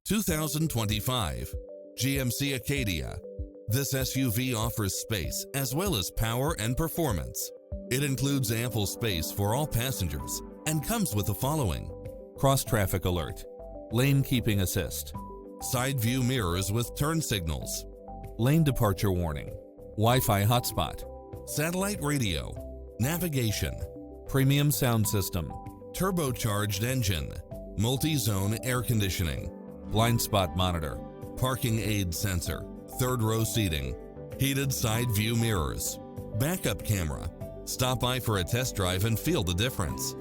2025 GMC Acadia. This SUV offers space as well as power and performance. It includes ample space for all passengers and comes with the following: cross-traffic alert, lane keeping assist, side view mirrors with turn signals, lane departure warning, Wi-Fi hotspot, satellite radio, navigation, premium sound system, turbocharged engine, multi-zone air conditioning, blind spot monitor, parking aid sensor, third row seating, heated side view mirrors, backup camera. Stop by for a test drive and feel the difference.